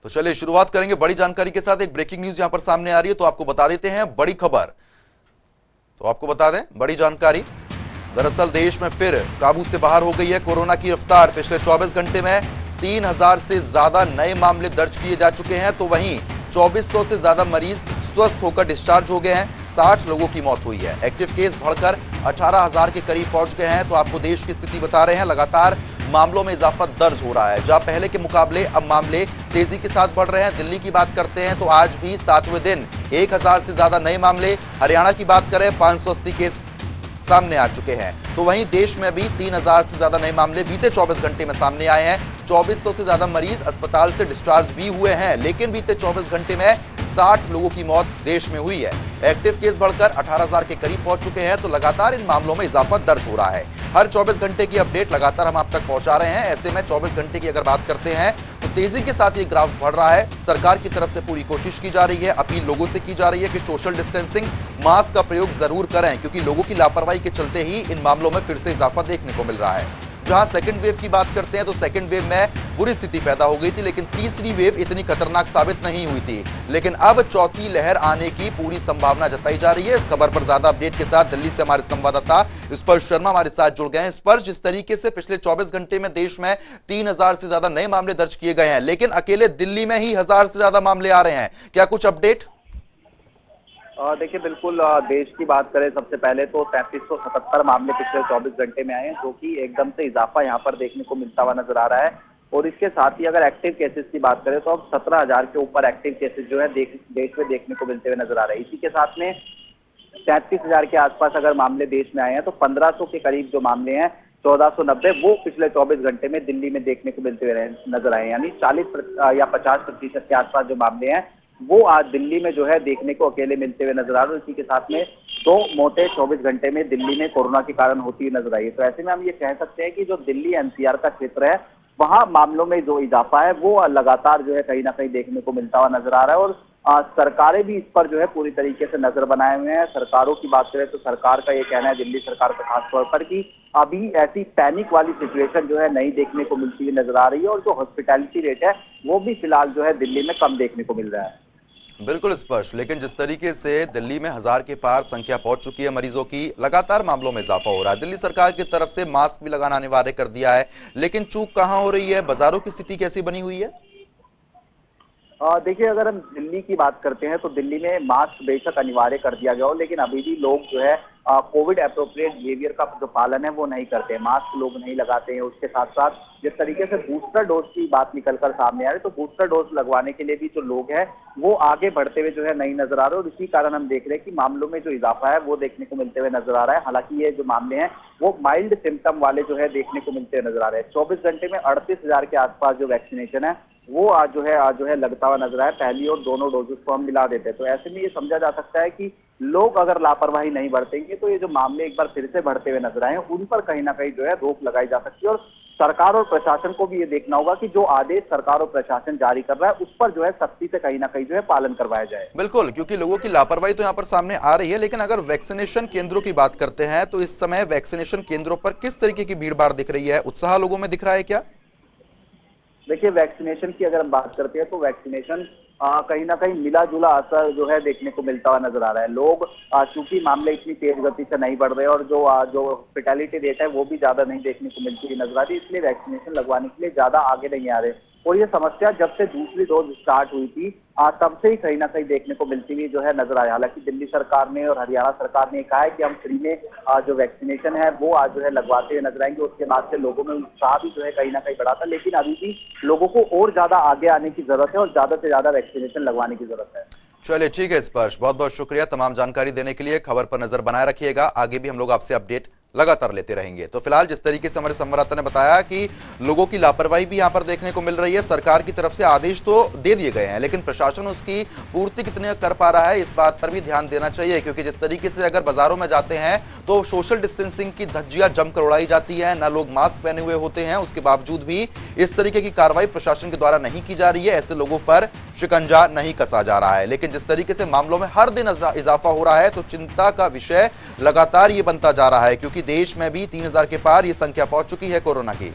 तो चलिए शुरुआत करेंगे बड़ी जानकारी के साथ। एक ब्रेकिंग न्यूज यहां पर सामने आ रही है, तो आपको बता देते हैं बड़ी खबर। तो आपको बता दें बड़ी जानकारी, दरअसल देश में फिर काबू से बाहर हो गई है कोरोना की रफ्तार। पिछले 24 घंटे में 3000 से ज्यादा नए मामले दर्ज किए जा चुके हैं, तो वहीं 2400 से ज्यादा मरीज स्वस्थ होकर डिस्चार्ज हो गए हैं। 60 लोगों की मौत हुई है। एक्टिव केस बढ़कर 18,000 के करीब पहुंच गए हैं। तो आपको देश की स्थिति बता रहे हैं, लगातार मामलों में इजाफा दर्ज हो रहा है। जहां पहले के मुकाबले अब मामले तेजी के साथ बढ़ रहे हैं। दिल्ली की बात करते हैं तो आज भी 7वें दिन 1000 से ज्यादा नए मामले। हरियाणा की बात करें 580 केस सामने आ चुके हैं। तो वहीं देश में भी 3000 से ज्यादा नए मामले बीते 24 घंटे में सामने आए हैं। 2400 से ज्यादा मरीज अस्पताल से डिस्चार्ज भी हुए हैं, लेकिन बीते 24 घंटे में 60 लोगों की मौत देश में हुई है। एक्टिव केस बढ़कर 18,000 के करीब पहुंच चुके हैं। तो लगातार इन मामलों में इजाफा दर्ज हो रहा है। हर 24 घंटे की अपडेट लगातार हम आप तक पहुंचा रहे हैं। ऐसे में 24 घंटे की अगर बात करते हैं तो तेजी के साथ ये ग्राफ बढ़ रहा है। सरकार की तरफ से पूरी कोशिश की जा रही है, अपील लोगों से की जा रही है कि सोशल डिस्टेंसिंग, मास्क का प्रयोग जरूर करें, क्योंकि लोगों की लापरवाही के चलते ही इन मामलों में फिर से इजाफा देखने को मिल रहा है। जहां सेकंड वेव की बात करते हैं तो सेकंड वेव में बुरी स्थिति पैदा हो गई थी, लेकिन तीसरी वेव इतनी खतरनाक साबित नहीं हुई थी। लेकिन अब चौथी लहर आने की पूरी संभावना जताई जा रही है। इस खबर पर ज्यादा अपडेट के साथ दिल्ली से हमारे संवाददाता स्पर्श शर्मा हमारे साथ जुड़ गए हैं। स्पर्श, जिस तरीके से पिछले 24 घंटे में देश में 3000 से ज्यादा नए मामले दर्ज किए गए हैं, लेकिन अकेले दिल्ली में ही 1000 से ज्यादा मामले आ रहे हैं, क्या कुछ अपडेट? देखिए, बिल्कुल देश की बात करें सबसे पहले तो 3377 मामले पिछले 24 घंटे में आए हैं, जो कि एकदम से इजाफा यहाँ पर देखने को मिलता हुआ नजर आ रहा है। और इसके साथ ही अगर एक्टिव केसेस की बात करें तो अब 17,000 के ऊपर एक्टिव केसेस जो है देश में देखने को मिलते हुए नजर आ रहे हैं। इसी के साथ में 33,000 के आसपास अगर मामले देश में आए हैं, तो 1500 के करीब जो मामले हैं 1490 वो पिछले 24 घंटे में दिल्ली में देखने को मिलते हुए नजर आए हैं। यानी 40 या 50% के आसपास जो मामले हैं वो आज दिल्ली में जो है देखने को अकेले मिलते हुए नजर आ रहे हैं। इसी के साथ में 2 मौतें 24 घंटे में दिल्ली में कोरोना के कारण होती हुई नजर आई है। तो ऐसे में हम ये कह सकते हैं कि जो दिल्ली एनसीआर का क्षेत्र है, वहां मामलों में जो इजाफा है वो लगातार जो है कहीं ना कहीं देखने को मिलता हुआ नजर आ रहा है। और सरकारें भी इस पर जो है पूरी तरीके से नजर बनाए हुए हैं। सरकारों की बात करें तो सरकार का ये कहना है, दिल्ली सरकार का खासतौर पर, कि अभी ऐसी पैनिक वाली सिचुएशन जो है नहीं देखने को मिलती हुई नजर आ रही है। और जो हॉस्पिटैलिटी रेट है वो भी फिलहाल जो है दिल्ली में कम देखने को मिल रहा है। बिल्कुल स्पष्ट, लेकिन जिस तरीके से दिल्ली में 1000 के पार संख्या पहुंच चुकी है मरीजों की, लगातार मामलों में इजाफा हो रहा है। दिल्ली सरकार की तरफ से मास्क भी लगाना अनिवार्य कर दिया है, लेकिन चूक कहां हो रही है? बाजारों की स्थिति कैसी बनी हुई है? देखिए, अगर हम दिल्ली की बात करते हैं तो दिल्ली में मास्क बेशक अनिवार्य कर दिया गया हो, लेकिन अभी भी लोग जो है कोविड अप्रोप्रिएट बिहेवियर का जो पालन है वो नहीं करते हैं। मास्क लोग नहीं लगाते हैं। उसके साथ साथ जिस तरीके से बूस्टर डोज की बात निकलकर सामने आ रही है, तो बूस्टर डोज लगवाने के लिए भी जो लोग हैं वो आगे बढ़ते हुए जो है नहीं नजर आ रहे। और इसी कारण हम देख रहे हैं कि मामलों में जो इजाफा है वो देखने को मिलते हुए नजर आ रहा है। हालांकि ये जो मामले हैं वो माइल्ड सिम्टम वाले जो है देखने को मिलते हुए नजर आ रहे हैं। 24 घंटे में 38,000 के आसपास जो वैक्सीनेशन है वो आज जो है लगता हुआ नजर आया। पहली और दोनों डोजेस को हम मिला देते हैं। तो ऐसे में ये समझा जा सकता है कि लोग अगर लापरवाही नहीं बरतेंगे तो ये जो मामले एक बार फिर से बढ़ते हुए नजर आए हैं, उन पर कहीं ना कहीं जो है रोक लगाई जा सकती है। और सरकार और प्रशासन को भी ये देखना होगा कि जो आदेश सरकार और प्रशासन जारी कर रहा है उस पर जो है सख्ती से कहीं ना कहीं जो है पालन करवाया जाए। बिल्कुल, क्योंकि लोगों की लापरवाही तो यहाँ पर सामने आ रही है। लेकिन अगर वैक्सीनेशन केंद्रों की बात करते हैं तो इस समय वैक्सीनेशन केंद्रों पर किस तरीके की भीड़ भाड़ दिख रही है? उत्साह लोगों में दिख रहा है क्या? देखिए, वैक्सीनेशन की अगर हम बात करते हैं तो वैक्सीनेशन कहीं ना कहीं मिला जुला असर जो है देखने को मिलता हुआ नजर आ रहा है। लोग चूंकि मामले इतनी तेज गति से नहीं बढ़ रहे और जो फैटेलिटी रेट है वो भी ज्यादा नहीं देखने को मिलती हुई नजर आ रही, इसलिए वैक्सीनेशन लगवाने के लिए ज्यादा आगे नहीं आ रहे। और ये समस्या जब से दूसरी डोज स्टार्ट हुई थी तब से ही कहीं ना कहीं देखने को मिलती हुई जो है नजर आई। हालांकि दिल्ली सरकार ने और हरियाणा सरकार ने कहा है कि हम फ्री में जो वैक्सीनेशन है वो आज जो है लगवाते हुए नजर आएंगे। उसके बाद से लोगों में उत्साह भी जो है कहीं ना कहीं बढ़ा था, लेकिन अभी भी लोगों को और ज्यादा आगे आने की जरूरत है और ज्यादा से ज्यादा वैक्सीनेशन लगवाने की जरूरत है। चलिए ठीक है स्पर्श, बहुत बहुत शुक्रिया तमाम जानकारी देने के लिए। खबर पर नजर बनाए रखिएगा, आगे भी हम लोग आपसे अपडेट लगातार लेते रहेंगे। तो फिलहाल जिस तरीके से हमारे संवाददाता ने बताया कि लोगों की लापरवाही भी यहां पर देखने को मिल रही है। सरकार की तरफ से आदेश तो दे दिए गए हैं, लेकिन प्रशासन उसकी पूर्ति कितने कर पा रहा है इस बात पर भी ध्यान देना चाहिए। क्योंकि जिस तरीके से अगर बाजारों में जाते हैं तो सोशल डिस्टेंसिंग की धज्जियां जमकर उड़ाई जाती है, ना लोग मास्क पहने हुए होते हैं, उसके बावजूद भी इस तरीके की कार्रवाई प्रशासन के द्वारा नहीं की जा रही है। ऐसे लोगों पर शिकंजा नहीं कसा जा रहा है। लेकिन जिस तरीके से मामलों में हर दिन इजाफा हो रहा है तो चिंता का विषय लगातार ये बनता जा रहा है, क्योंकि देश में भी 3000 के पार ये संख्या पहुंच चुकी है कोरोना की।